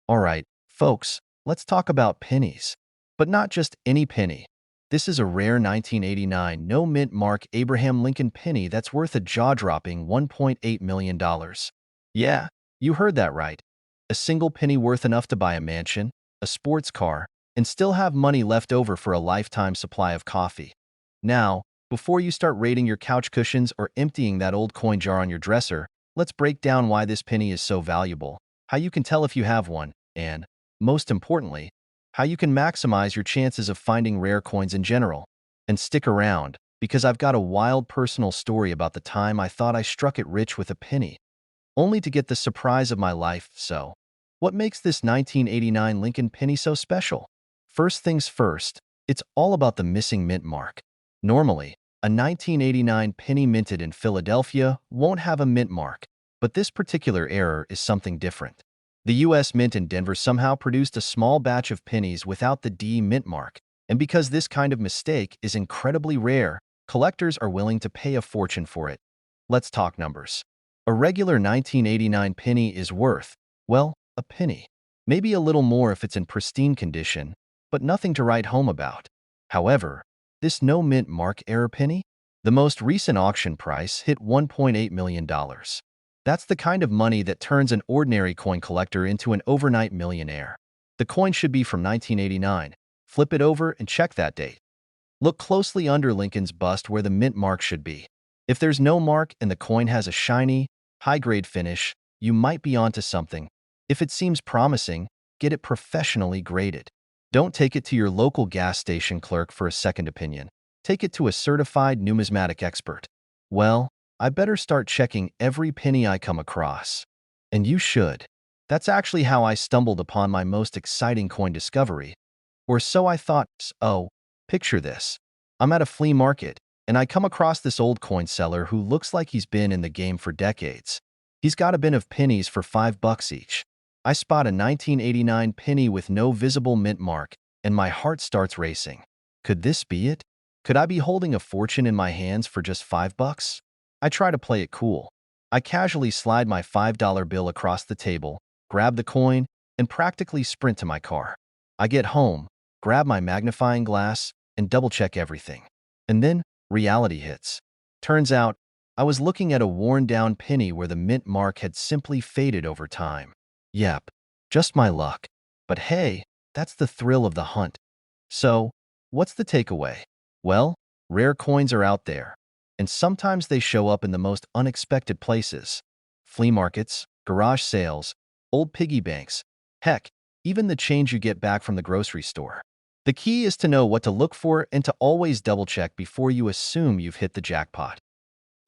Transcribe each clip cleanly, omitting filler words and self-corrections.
Alright, folks, let's talk about pennies. But not just any penny. This is a rare 1989 no-mint mark Abraham Lincoln penny that's worth a jaw-dropping $1.8 million. Yeah, you heard that right. A single penny worth enough to buy a mansion, a sports car, and still have money left over for a lifetime supply of coffee. Now, before you start raiding your couch cushions or emptying that old coin jar on your dresser, let's break down why this penny is so valuable, how you can tell if you have one, and, most importantly, how you can maximize your chances of finding rare coins in general. And stick around, because I've got a wild personal story about the time I thought I struck it rich with a penny, only to get the surprise of my life. So, what makes this 1989 Lincoln penny so special? First things first, it's all about the missing mint mark. Normally, a 1989 penny minted in Philadelphia won't have a mint mark, but this particular error is something different. The U.S. Mint in Denver somehow produced a small batch of pennies without the D mint mark, and because this kind of mistake is incredibly rare, collectors are willing to pay a fortune for it. Let's talk numbers. A regular 1989 penny is worth, well, a penny. Maybe a little more if it's in pristine condition, but nothing to write home about. However, this no mint mark error penny? The most recent auction price hit $1.8 million. That's the kind of money that turns an ordinary coin collector into an overnight millionaire. The coin should be from 1989. Flip it over and check that date. Look closely under Lincoln's bust where the mint mark should be. If there's no mark and the coin has a shiny, high-grade finish, you might be onto something. If it seems promising, get it professionally graded. Don't take it to your local gas station clerk for a second opinion. Take it to a certified numismatic expert. Well, I better start checking every penny I come across. And you should. That's actually how I stumbled upon my most exciting coin discovery. Or so I thought. Oh, picture this. I'm at a flea market, and I come across this old coin seller who looks like he's been in the game for decades. He's got a bin of pennies for $5 each. I spot a 1989 penny with no visible mint mark, and my heart starts racing. Could this be it? Could I be holding a fortune in my hands for just $5? I try to play it cool. I casually slide my $5 bill across the table, grab the coin, and practically sprint to my car. I get home, grab my magnifying glass, and double-check everything. And then, reality hits. Turns out, I was looking at a worn-down penny where the mint mark had simply faded over time. Yep, just my luck. But hey, that's the thrill of the hunt. So, what's the takeaway? Well, rare coins are out there, and sometimes they show up in the most unexpected places. Flea markets, garage sales, old piggy banks, heck, even the change you get back from the grocery store. The key is to know what to look for and to always double-check before you assume you've hit the jackpot.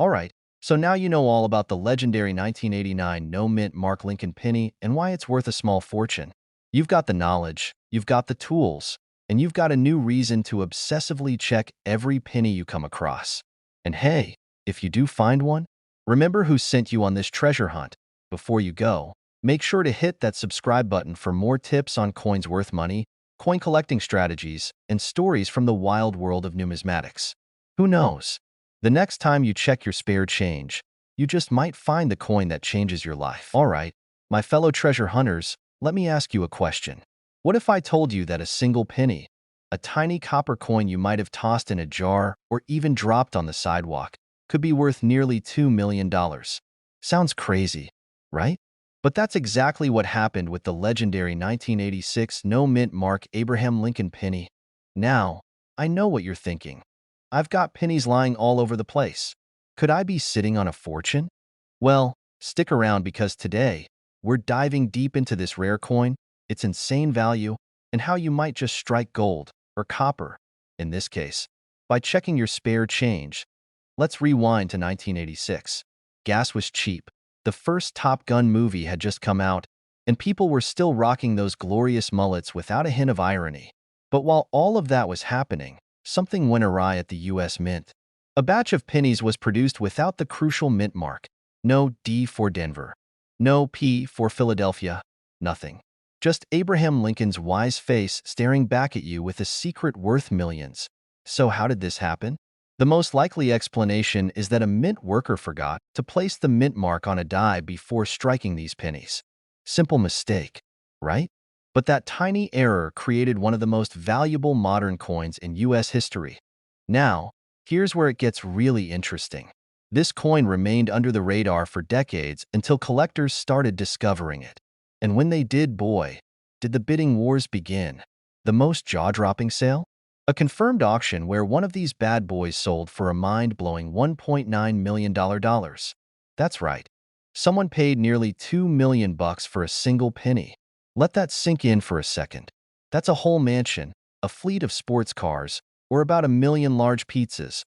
Alright, so now you know all about the legendary 1989 no-mint mark Lincoln penny and why it's worth a small fortune. You've got the knowledge, you've got the tools, and you've got a new reason to obsessively check every penny you come across. And hey, if you do find one, remember who sent you on this treasure hunt. Before you go, make sure to hit that subscribe button for more tips on coins worth money, coin collecting strategies, and stories from the wild world of numismatics. Who knows? The next time you check your spare change, you just might find the coin that changes your life. Alright, my fellow treasure hunters, let me ask you a question. What if I told you that a single penny, a tiny copper coin you might have tossed in a jar or even dropped on the sidewalk, could be worth nearly $2 million? Sounds crazy, right? But that's exactly what happened with the legendary 1986 no-mint mark Abraham Lincoln penny. Now, I know what you're thinking. I've got pennies lying all over the place. Could I be sitting on a fortune? Well, stick around because today, we're diving deep into this rare coin, its insane value, and how you might just strike gold, or copper, in this case, by checking your spare change. Let's rewind to 1986. Gas was cheap. The first Top Gun movie had just come out, and people were still rocking those glorious mullets without a hint of irony. But while all of that was happening, something went awry at the U.S. Mint. A batch of pennies was produced without the crucial mint mark. No D for Denver. No P for Philadelphia. Nothing. Just Abraham Lincoln's wise face staring back at you with a secret worth millions. So how did this happen? The most likely explanation is that a mint worker forgot to place the mint mark on a die before striking these pennies. Simple mistake. right? But that tiny error created one of the most valuable modern coins in US history. Now, here's where it gets really interesting. This coin remained under the radar for decades until collectors started discovering it. And when they did, boy, did the bidding wars begin. The most jaw-dropping sale? A confirmed auction where one of these bad boys sold for a mind-blowing $1.9 million. That's right. Someone paid nearly $2 million for a single penny. Let that sink in for a second. That's a whole mansion, a fleet of sports cars, or about 1 million large pizzas,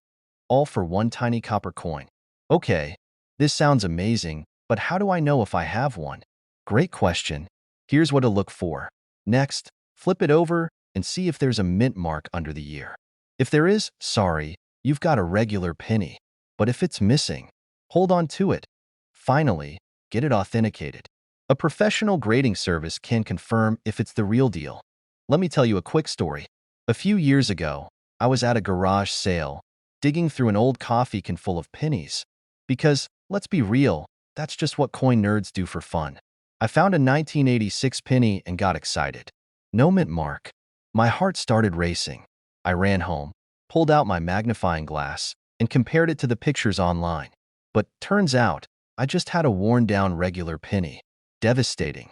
all for one tiny copper coin. Okay, this sounds amazing, but how do I know if I have one? Great question. Here's what to look for. Next, flip it over and see if there's a mint mark under the year. If there is, sorry, you've got a regular penny. But if it's missing, hold on to it. Finally, get it authenticated. A professional grading service can confirm if it's the real deal. Let me tell you a quick story. A few years ago, I was at a garage sale, digging through an old coffee can full of pennies. Because, let's be real, that's just what coin nerds do for fun. I found a 1986 penny and got excited. No mint mark. My heart started racing. I ran home, pulled out my magnifying glass, and compared it to the pictures online. But turns out, I just had a worn-down regular penny. Devastating.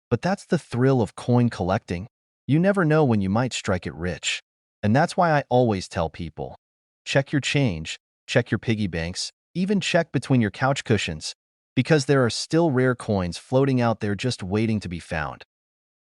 But that's the thrill of coin collecting. You never know when you might strike it rich. And that's why I always tell people, check your change, check your piggy banks, even check between your couch cushions, because there are still rare coins floating out there just waiting to be found.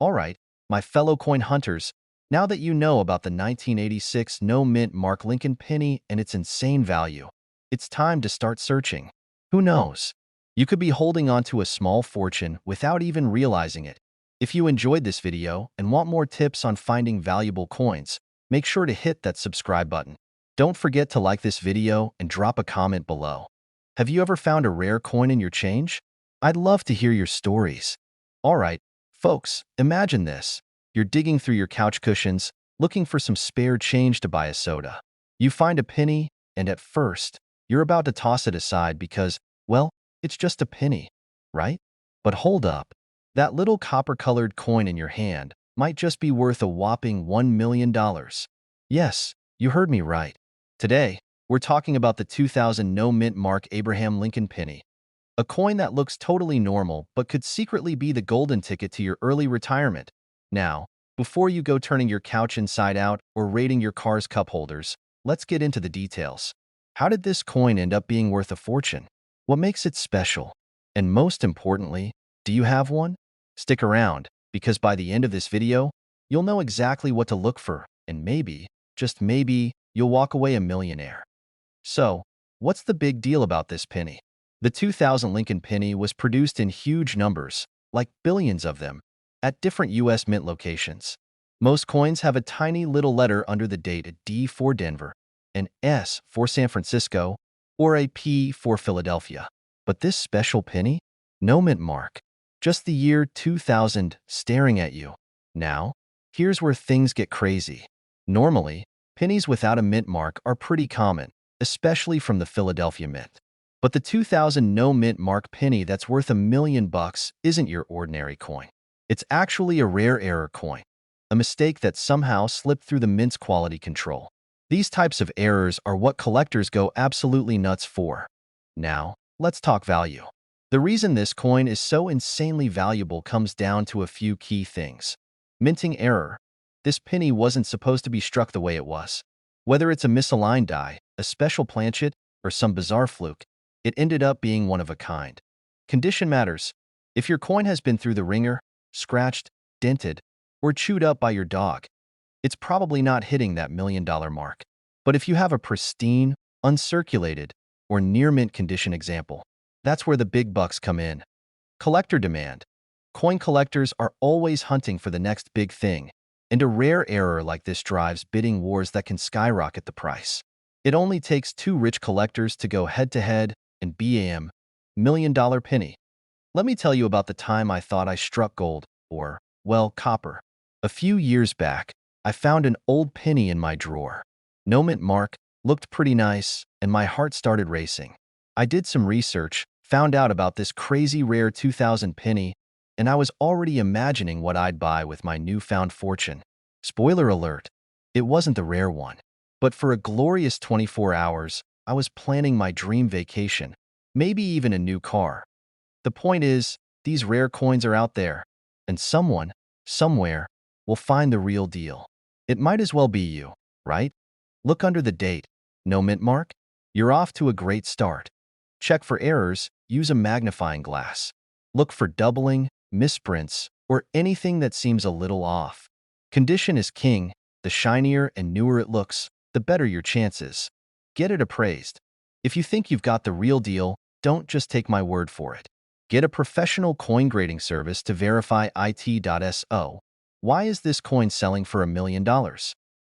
All right, my fellow coin hunters, now that you know about the 1986 no-mint mark Lincoln penny and its insane value, it's time to start searching. Who knows? You could be holding on to a small fortune without even realizing it. If you enjoyed this video and want more tips on finding valuable coins, make sure to hit that subscribe button. Don't forget to like this video and drop a comment below. Have you ever found a rare coin in your change? I'd love to hear your stories. All right, folks, imagine this. You're digging through your couch cushions, looking for some spare change to buy a soda. You find a penny, and at first, you're about to toss it aside because, well, it's just a penny, right? But hold up. That little copper-colored coin in your hand might just be worth a whopping $1 million. Yes, you heard me right. Today, we're talking about the 2000 no-mint mark Abraham Lincoln penny, a coin that looks totally normal but could secretly be the golden ticket to your early retirement. Now, before you go turning your couch inside out or raiding your car's cup holders, let's get into the details. How did this coin end up being worth a fortune? What makes it special? And most importantly, do you have one? Stick around, because by the end of this video, you'll know exactly what to look for, and maybe, just maybe, you'll walk away a millionaire. So, what's the big deal about this penny? The 2000 Lincoln penny was produced in huge numbers, like billions of them, at different U.S. mint locations. Most coins have a tiny little letter under the date, a D for Denver, an S for San Francisco, or a P for Philadelphia. But this special penny? No mint mark. Just the year 2000 staring at you. Now, here's where things get crazy. Normally, pennies without a mint mark are pretty common, especially from the Philadelphia Mint. But the 2000 no mint mark penny that's worth $1 million isn't your ordinary coin. It's actually a rare error coin, a mistake that somehow slipped through the mint's quality control. These types of errors are what collectors go absolutely nuts for. Now, let's talk value. The reason this coin is so insanely valuable comes down to a few key things. Minting error. This penny wasn't supposed to be struck the way it was. Whether it's a misaligned die, a special planchet, or some bizarre fluke, it ended up being one of a kind. Condition matters. If your coin has been through the ringer, scratched, dented, or chewed up by your dog, it's probably not hitting that $1 million mark. But if you have a pristine, uncirculated, or near-mint condition example, that's where the big bucks come in. Collector demand. Coin collectors are always hunting for the next big thing, and a rare error like this drives bidding wars that can skyrocket the price. It only takes two rich collectors to go head-to-head and BAM, $1 million penny. Let me tell you about the time I thought I struck gold, or, well, copper. A few years back, I found an old penny in my drawer. No mint mark, looked pretty nice, and my heart started racing. I did some research, found out about this crazy rare 2000 penny, and I was already imagining what I'd buy with my newfound fortune. Spoiler alert, it wasn't the rare one. But for a glorious 24 hours, I was planning my dream vacation, maybe even a new car. The point is, these rare coins are out there, and someone, somewhere, will find the real deal. It might as well be you, right? Look under the date. No mint mark? You're off to a great start. Check for errors, use a magnifying glass. Look for doubling, misprints, or anything that seems a little off. Condition is king. The shinier and newer it looks, the better your chances. Get it appraised. If you think you've got the real deal, don't just take my word for it. Get a professional coin grading service to verify it.so. Why is this coin selling for $1 million?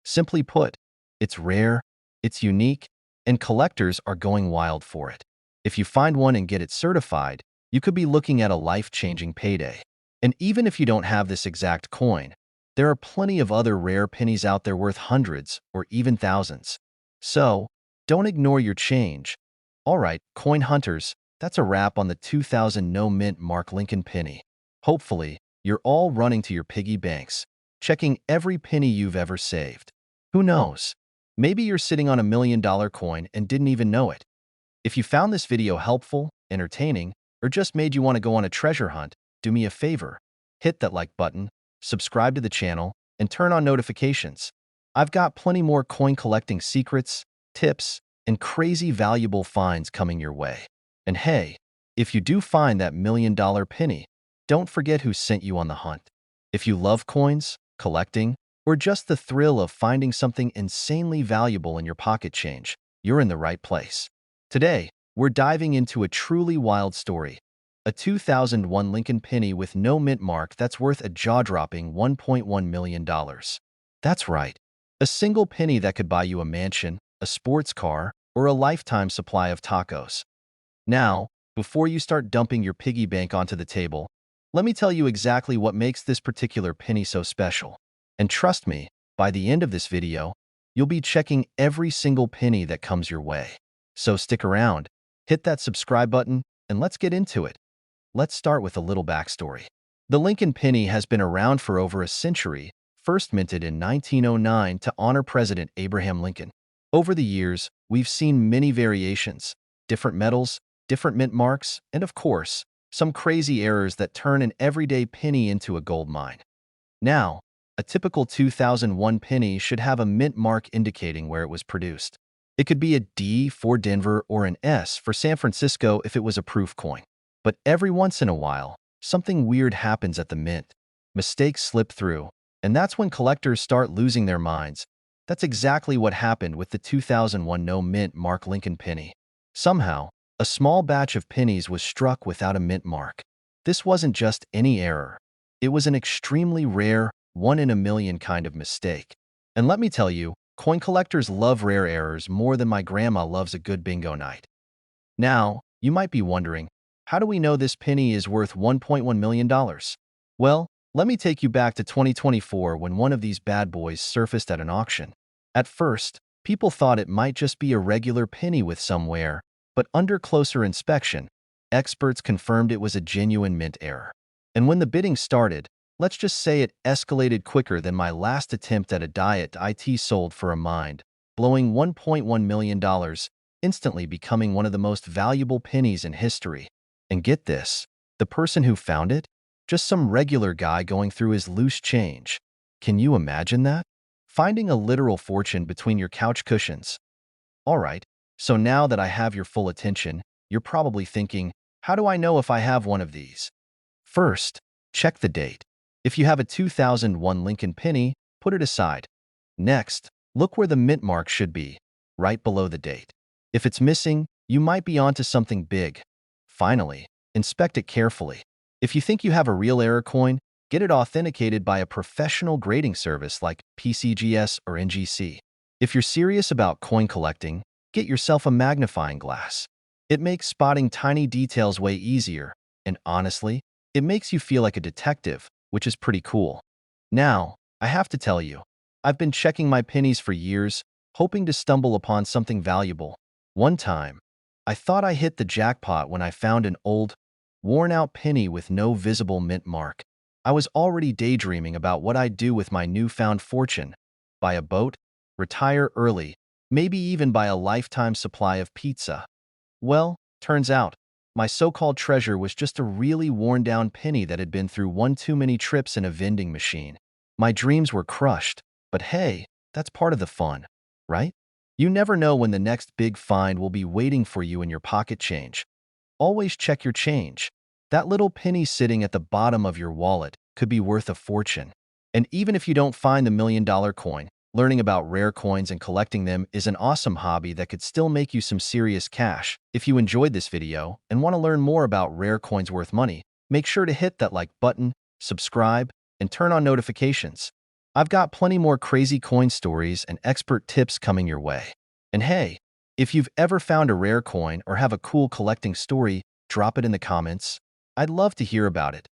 Simply put, it's rare, it's unique, and collectors are going wild for it. If you find one and get it certified, you could be looking at a life-changing payday. And even if you don't have this exact coin, there are plenty of other rare pennies out there worth hundreds or even thousands. So, don't ignore your change. Alright, coin hunters, that's a wrap on the 2000 no-mint mark Lincoln penny. Hopefully, you're all running to your piggy banks, checking every penny you've ever saved. Who knows? Maybe you're sitting on $1 million coin and didn't even know it. If you found this video helpful, entertaining, or just made you want to go on a treasure hunt, do me a favor. Hit that like button, subscribe to the channel, and turn on notifications. I've got plenty more coin collecting secrets, tips, and crazy valuable finds coming your way. And hey, if you do find that $1 million penny, don't forget who sent you on the hunt. If you love coins, collecting, or just the thrill of finding something insanely valuable in your pocket change, you're in the right place. Today, we're diving into a truly wild story. A 2001 Lincoln penny with no mint mark that's worth a jaw-dropping $1.1 million. That's right, a single penny that could buy you a mansion, a sports car, or a lifetime supply of tacos. Now, before you start dumping your piggy bank onto the table, let me tell you exactly what makes this particular penny so special. And trust me, by the end of this video, you'll be checking every single penny that comes your way. So stick around, hit that subscribe button, and let's get into it. Let's start with a little backstory. The Lincoln penny has been around for over a century, first minted in 1909 to honor President Abraham Lincoln. Over the years, we've seen many variations, different metals, different mint marks, and of course, some crazy errors that turn an everyday penny into a gold mine. Now, a typical 2001 penny should have a mint mark indicating where it was produced. It could be a D for Denver or an S for San Francisco if it was a proof coin. But every once in a while, something weird happens at the mint. Mistakes slip through, and that's when collectors start losing their minds. That's exactly what happened with the 2001 no-mint mark Lincoln penny. Somehow, a small batch of pennies was struck without a mint mark. This wasn't just any error. It was an extremely rare, one-in-a-million kind of mistake. And let me tell you, coin collectors love rare errors more than my grandma loves a good bingo night. Now, you might be wondering, how do we know this penny is worth $1.1 million? Well, let me take you back to 2024 when one of these bad boys surfaced at an auction. At first, people thought it might just be a regular penny with some wear, but under closer inspection, experts confirmed it was a genuine mint error. And when the bidding started, let's just say it escalated quicker than my last attempt at a diet it sold for a mind-blowing $1.1 million, instantly becoming one of the most valuable pennies in history. And get this, the person who found it? Just some regular guy going through his loose change. Can you imagine that? Finding a literal fortune between your couch cushions. Alright, so now that I have your full attention, you're probably thinking, how do I know if I have one of these? First, check the date. If you have a 2001 Lincoln penny, put it aside. Next, look where the mint mark should be, right below the date. If it's missing, you might be onto something big. Finally, inspect it carefully. If you think you have a real error coin, get it authenticated by a professional grading service like PCGS or NGC. If you're serious about coin collecting, get yourself a magnifying glass. It makes spotting tiny details way easier, and honestly, it makes you feel like a detective, which is pretty cool. Now, I have to tell you, I've been checking my pennies for years, hoping to stumble upon something valuable. One time, I thought I hit the jackpot when I found an old, worn-out penny with no visible mint mark. I was already daydreaming about what I'd do with my newfound fortune. Buy a boat, retire early, maybe even buy a lifetime supply of pizza. Well, turns out, my so-called treasure was just a really worn-down penny that had been through one too many trips in a vending machine. My dreams were crushed, but hey, that's part of the fun, right? You never know when the next big find will be waiting for you in your pocket change. Always check your change. That little penny sitting at the bottom of your wallet could be worth a fortune. And even if you don't find the million-dollar coin, learning about rare coins and collecting them is an awesome hobby that could still make you some serious cash. If you enjoyed this video and want to learn more about rare coins worth money, make sure to hit that like button, subscribe, and turn on notifications. I've got plenty more crazy coin stories and expert tips coming your way. And hey, if you've ever found a rare coin or have a cool collecting story, drop it in the comments. I'd love to hear about it.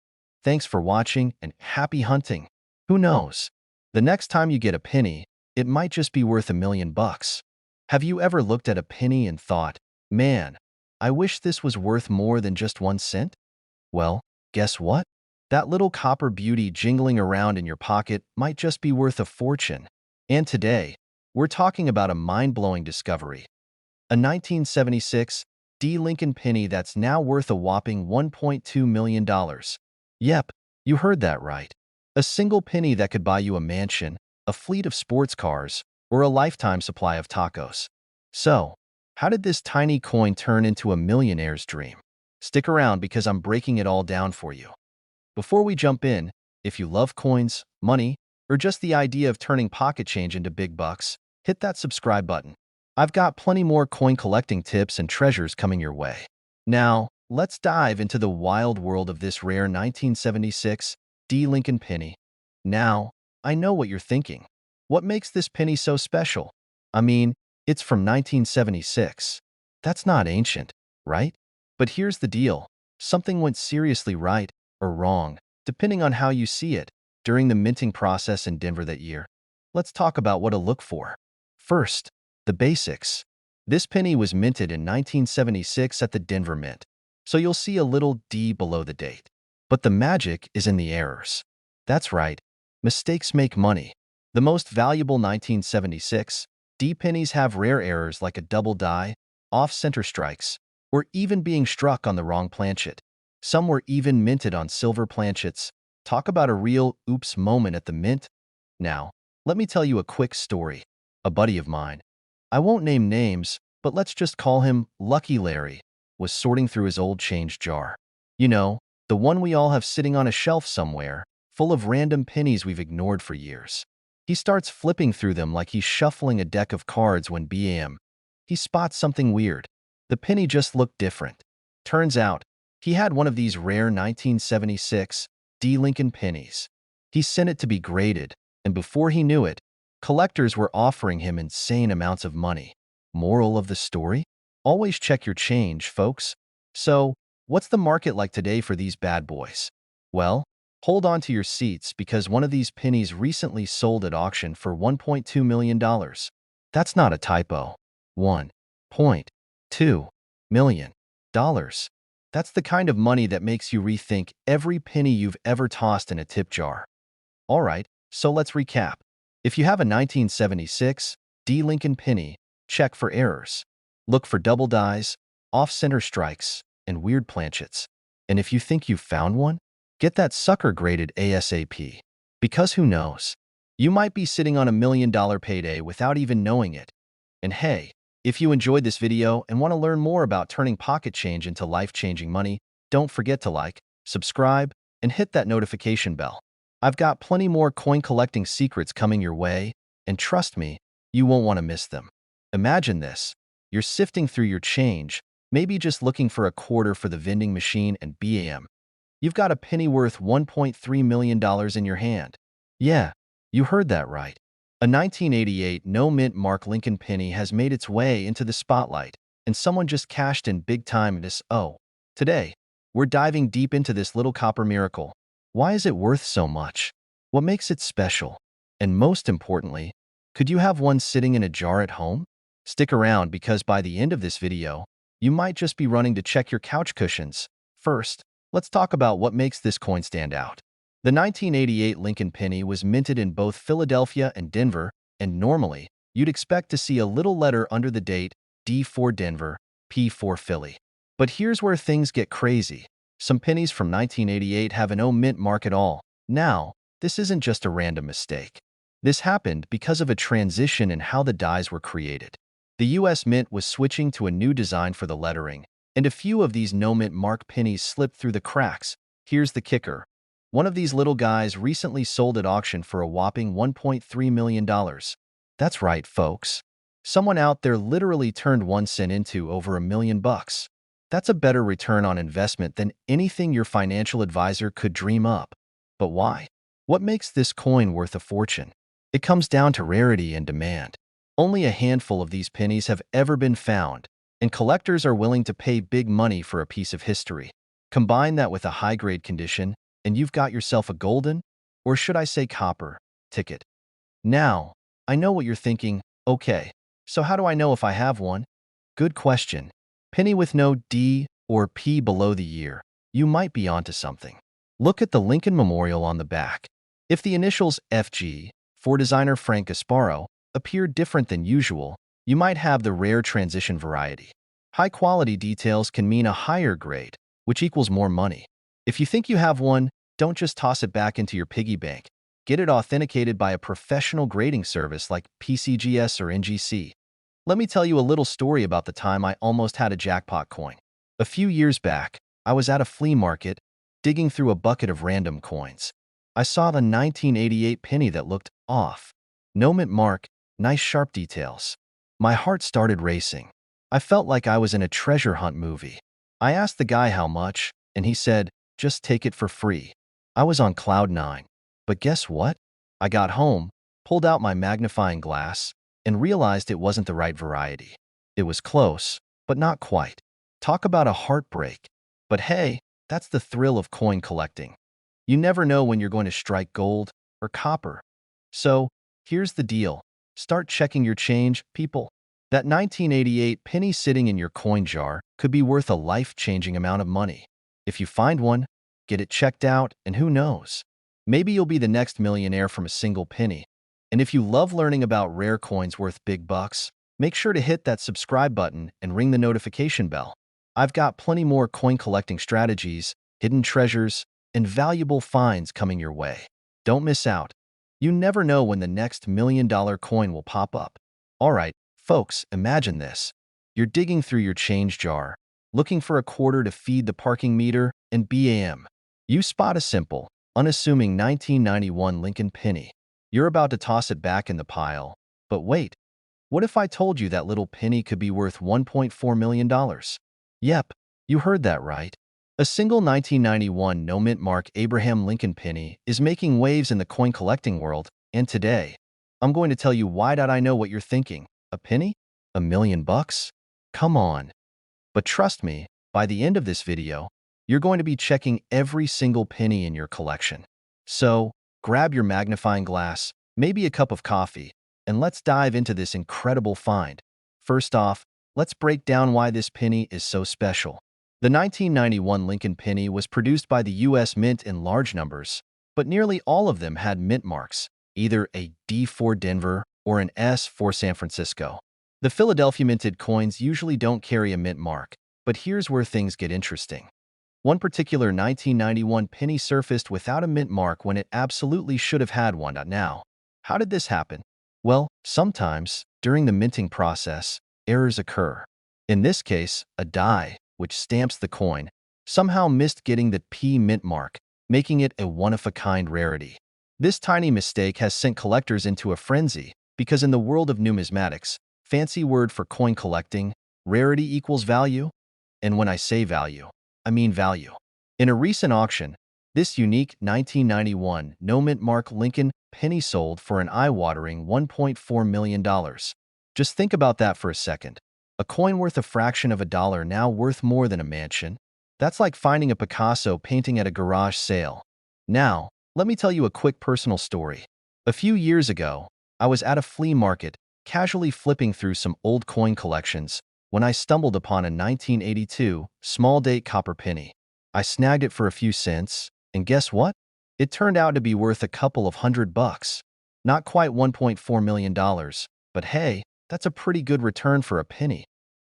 Thanks for watching and happy hunting. Who knows? The next time you get a penny, it might just be worth $1,000,000. Have you ever looked at a penny and thought, man, I wish this was worth more than just 1 cent? Well, guess what? That little copper beauty jingling around in your pocket might just be worth a fortune. And today, we're talking about a mind-blowing discovery. A 1976 Lincoln penny that's now worth a whopping $1.2 million. Yep, you heard that right. A single penny that could buy you a mansion, a fleet of sports cars, or a lifetime supply of tacos. So, how did this tiny coin turn into a millionaire's dream? Stick around because I'm breaking it all down for you. Before we jump in, if you love coins, money, or just the idea of turning pocket change into big bucks, hit that subscribe button. I've got plenty more coin collecting tips and treasures coming your way. Now, let's dive into the wild world of this rare 1976 Lincoln penny. Now, I know what you're thinking. What makes this penny so special? I mean, it's from 1976. That's not ancient, right? But here's the deal. Something went seriously right or wrong, depending on how you see it, during the minting process in Denver that year. Let's talk about what to look for. First, the basics. This penny was minted in 1976 at the Denver Mint, so you'll see a little D below the date. But the magic is in the errors. That's right, mistakes make money. The most valuable 1976 D pennies have rare errors like a double die, off-center strikes, or even being struck on the wrong planchet. Some were even minted on silver planchets. Talk about a real oops moment at the mint. Now, let me tell you a quick story. A buddy of mine, I won't name names, but let's just call him Lucky Larry, was sorting through his old change jar. You know, the one we all have sitting on a shelf somewhere, full of random pennies we've ignored for years. He starts flipping through them like he's shuffling a deck of cards when bam, he spots something weird. The penny just looked different. Turns out, he had one of these rare 1976 Lincoln pennies. He sent it to be graded, and before he knew it, collectors were offering him insane amounts of money. Moral of the story? Always check your change, folks. So, what's the market like today for these bad boys? Well, hold on to your seats because one of these pennies recently sold at auction for $1.2 million. That's not a typo. $1.2 million. That's the kind of money that makes you rethink every penny you've ever tossed in a tip jar. All right, so let's recap. If you have a 1976 Lincoln penny, check for errors. Look for double dies, off-center strikes, and weird planchets. And if you think you've found one, get that sucker graded ASAP. Because who knows? You might be sitting on $1 million payday without even knowing it. And hey, if you enjoyed this video and want to learn more about turning pocket change into life-changing money, don't forget to like, subscribe, and hit that notification bell. I've got plenty more coin collecting secrets coming your way, and trust me, you won't want to miss them. Imagine this. You're sifting through your change, maybe just looking for a quarter for the vending machine, and bam, you've got a penny worth $1.3 million in your hand. Yeah, you heard that right. A 1988 no-mint mark Lincoln penny has made its way into the spotlight, and someone just cashed in big time this. Today, we're diving deep into this little copper miracle. Why is it worth so much? What makes it special? And most importantly, could you have one sitting in a jar at home? Stick around because by the end of this video, you might just be running to check your couch cushions. First, let's talk about what makes this coin stand out. The 1988 Lincoln Penny was minted in both Philadelphia and Denver, and normally, you'd expect to see a little letter under the date D for Denver, P for Philly. But here's where things get crazy. Some pennies from 1988 have no mint mark at all. Now, this isn't just a random mistake. This happened because of a transition in how the dies were created. The U.S. Mint was switching to a new design for the lettering, and a few of these no-mint mark pennies slipped through the cracks. Here's the kicker. One of these little guys recently sold at auction for a whopping $1.3 million. That's right, folks. Someone out there literally turned 1 cent into over $1 million. That's a better return on investment than anything your financial advisor could dream up. But why? What makes this coin worth a fortune? It comes down to rarity and demand. Only a handful of these pennies have ever been found, and collectors are willing to pay big money for a piece of history. Combine that with a high-grade condition, and you've got yourself a golden, or should I say copper, ticket. Now, I know what you're thinking. Okay, so how do I know if I have one? Good question. Penny with no D or P below the year. You might be onto something. Look at the Lincoln Memorial on the back. If the initials FG, for designer Frank Gasparo, appear different than usual, you might have the rare transition variety. High-quality details can mean a higher grade, which equals more money. If you think you have one, don't just toss it back into your piggy bank. Get it authenticated by a professional grading service like PCGS or NGC. Let me tell you a little story about the time I almost had a jackpot coin. A few years back, I was at a flea market, digging through a bucket of random coins. I saw the 1988 penny that looked off. No mint mark, nice sharp details. My heart started racing. I felt like I was in a treasure hunt movie. I asked the guy how much, and he said, just take it for free. I was on cloud 9. But guess what? I got home, pulled out my magnifying glass, and realized it wasn't the right variety. It was close, but not quite. Talk about a heartbreak. But hey, that's the thrill of coin collecting. You never know when you're going to strike gold or copper. So, here's the deal. Start checking your change, people. That 1988 penny sitting in your coin jar could be worth a life-changing amount of money. If you find one, get it checked out, and who knows? Maybe you'll be the next millionaire from a single penny. And if you love learning about rare coins worth big bucks, make sure to hit that subscribe button and ring the notification bell. I've got plenty more coin collecting strategies, hidden treasures, and valuable finds coming your way. Don't miss out. You never know when the next $1 million coin will pop up. Alright, folks, imagine this. You're digging through your change jar, looking for a quarter to feed the parking meter, and bam! You spot a simple, unassuming 1991 Lincoln Penny. You're about to toss it back in the pile. But wait, what if I told you that little penny could be worth $1.4 million? Yep, you heard that right. A single 1991 no-mint mark Abraham Lincoln penny is making waves in the coin collecting world, and today, I'm going to tell you why I know what you're thinking. A penny? $1 million? Come on. But trust me, by the end of this video, you're going to be checking every single penny in your collection. So, grab your magnifying glass, maybe a cup of coffee, and let's dive into this incredible find. First off, let's break down why this penny is so special. The 1991 Lincoln Penny was produced by the U.S. Mint in large numbers, but nearly all of them had mint marks, either a D for Denver or an S for San Francisco. The Philadelphia minted coins usually don't carry a mint mark, but here's where things get interesting. One particular 1991 penny surfaced without a mint mark when it absolutely should have had one. Now, how did this happen? Well, sometimes, during the minting process, errors occur. In this case, a die, which stamps the coin, somehow missed getting the P mint mark, making it a one-of-a-kind rarity. This tiny mistake has sent collectors into a frenzy, because in the world of numismatics, fancy word for coin collecting, rarity equals value. And when I say value, I mean value. In a recent auction, this unique 1991 no-mint mark Lincoln Penny sold for an eye-watering $1.4 million. Just think about that for a second. A coin worth a fraction of a dollar now worth more than a mansion. That's like finding a Picasso painting at a garage sale. Now, let me tell you a quick personal story. A few years ago, I was at a flea market, casually flipping through some old coin collections, when I stumbled upon a 1982 small-date copper penny. I snagged it for a few cents, and guess what? It turned out to be worth a couple of $100. Not quite $1.4 million, but hey, that's a pretty good return for a penny.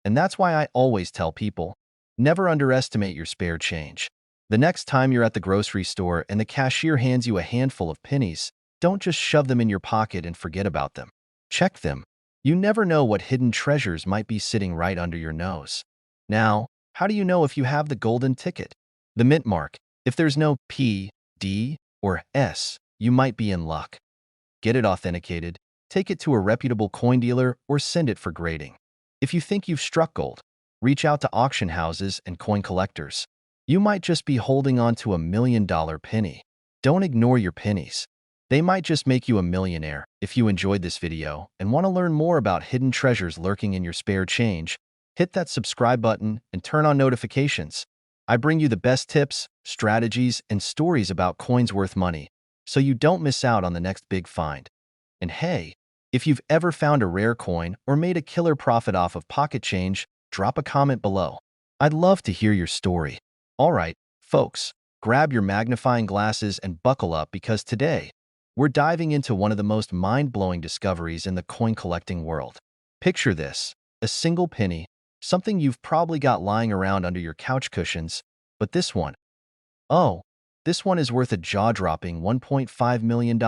And that's why I always tell people, never underestimate your spare change. The next time you're at the grocery store and the cashier hands you a handful of pennies, don't just shove them in your pocket and forget about them. Check them. You never know what hidden treasures might be sitting right under your nose. Now, how do you know if you have the golden ticket? The mint mark. If there's no P, D, or S, you might be in luck. Get it authenticated, take it to a reputable coin dealer, or send it for grading. If you think you've struck gold, reach out to auction houses and coin collectors. You might just be holding on to $1 million penny. Don't ignore your pennies. They might just make you a millionaire. If you enjoyed this video and want to learn more about hidden treasures lurking in your spare change, hit that subscribe button and turn on notifications. I bring you the best tips, strategies, and stories about coins worth money, so you don't miss out on the next big find. And hey, if you've ever found a rare coin or made a killer profit off of pocket change, drop a comment below. I'd love to hear your story. All right, folks, grab your magnifying glasses and buckle up because today, we're diving into one of the most mind-blowing discoveries in the coin collecting world. Picture this, a single penny, something you've probably got lying around under your couch cushions, but this one, oh, this one is worth a jaw-dropping $1.5 million.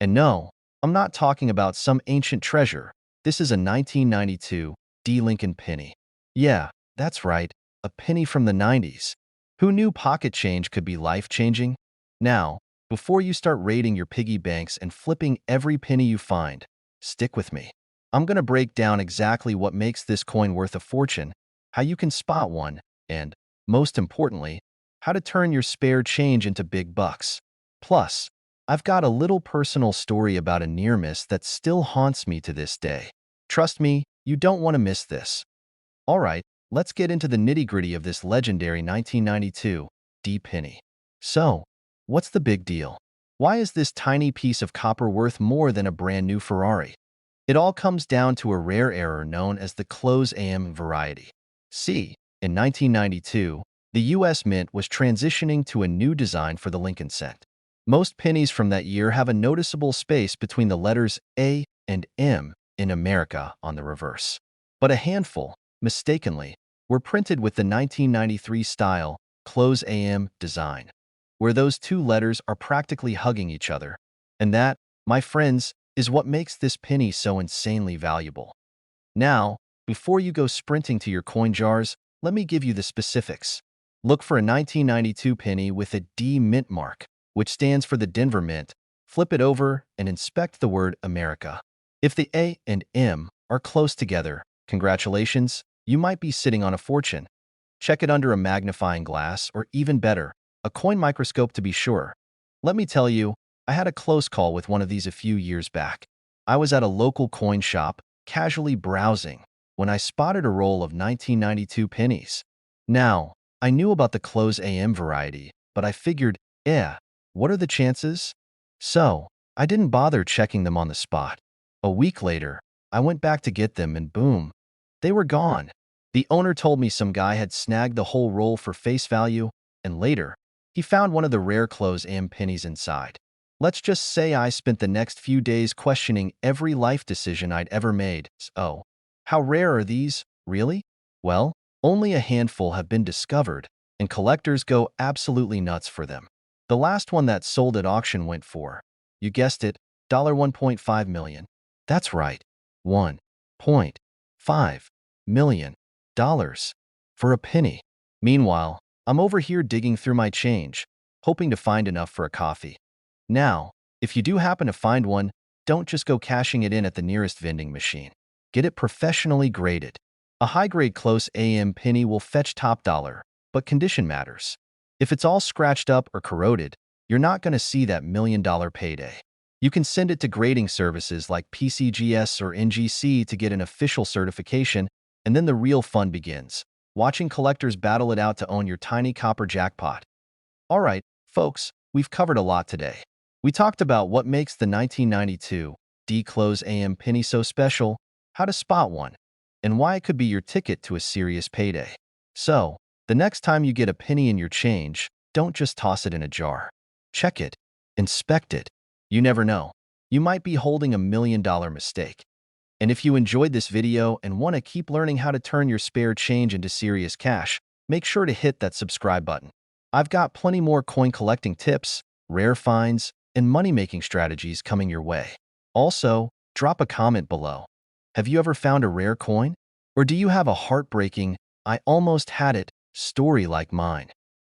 And no, I'm not talking about some ancient treasure. This is a 1992 Lincoln penny. Yeah, that's right, a penny from the 90s. Who knew pocket change could be life-changing? Now, before you start raiding your piggy banks and flipping every penny you find, stick with me. I'm going to break down exactly what makes this coin worth a fortune, how you can spot one, and, most importantly, how to turn your spare change into big bucks. Plus, I've got a little personal story about a near miss that still haunts me to this day. Trust me, you don't want to miss this. All right, let's get into the nitty-gritty of this legendary 1992 penny. So, what's the big deal? Why is this tiny piece of copper worth more than a brand new Ferrari? It all comes down to a rare error known as the close AM variety. See, in 1992, the U.S. Mint was transitioning to a new design for the Lincoln cent. Most pennies from that year have a noticeable space between the letters A and M in America on the reverse. But a handful, mistakenly, were printed with the 1993 style close AM design, where those two letters are practically hugging each other. And that, my friends, is what makes this penny so insanely valuable. Now, before you go sprinting to your coin jars, let me give you the specifics. Look for a 1992 penny with a D mint mark, which stands for the Denver Mint. Flip it over and inspect the word America. If the A and M are close together, congratulations, you might be sitting on a fortune. Check it under a magnifying glass, or even better, a coin microscope to be sure. Let me tell you, I had a close call with one of these a few years back. I was at a local coin shop, casually browsing, when I spotted a roll of 1992 pennies. Now, I knew about the close AM variety, but I figured, what are the chances? So, I didn't bother checking them on the spot. A week later, I went back to get them and boom, they were gone. The owner told me some guy had snagged the whole roll for face value, and later, he found one of the rare close AM pennies inside. Let's just say I spent the next few days questioning every life decision I'd ever made. Oh, how rare are these, really? Well, only a handful have been discovered, and collectors go absolutely nuts for them. The last one that sold at auction went for, you guessed it, $1.5 million. That's right, $1.5 million for a penny. Meanwhile, I'm over here digging through my change, hoping to find enough for a coffee. Now, if you do happen to find one, don't just go cashing it in at the nearest vending machine. Get it professionally graded. A high-grade close AM penny will fetch top dollar, but condition matters. If it's all scratched up or corroded, you're not going to see that $1 million payday. You can send it to grading services like PCGS or NGC to get an official certification, and then the real fun begins, watching collectors battle it out to own your tiny copper jackpot. All right, folks, we've covered a lot today. We talked about what makes the 1992 close AM penny so special, how to spot one, and why it could be your ticket to a serious payday. So, The next time you get a penny in your change, don't just toss it in a jar. Check it. Inspect it. You never know. You might be holding $1 million mistake. And if you enjoyed this video and want to keep learning how to turn your spare change into serious cash, make sure to hit that subscribe button. I've got plenty more coin collecting tips, rare finds, and money-making strategies coming your way. Also, drop a comment below. Have you ever found a rare coin? Or do you have a heartbreaking, "I almost had it" story like mine?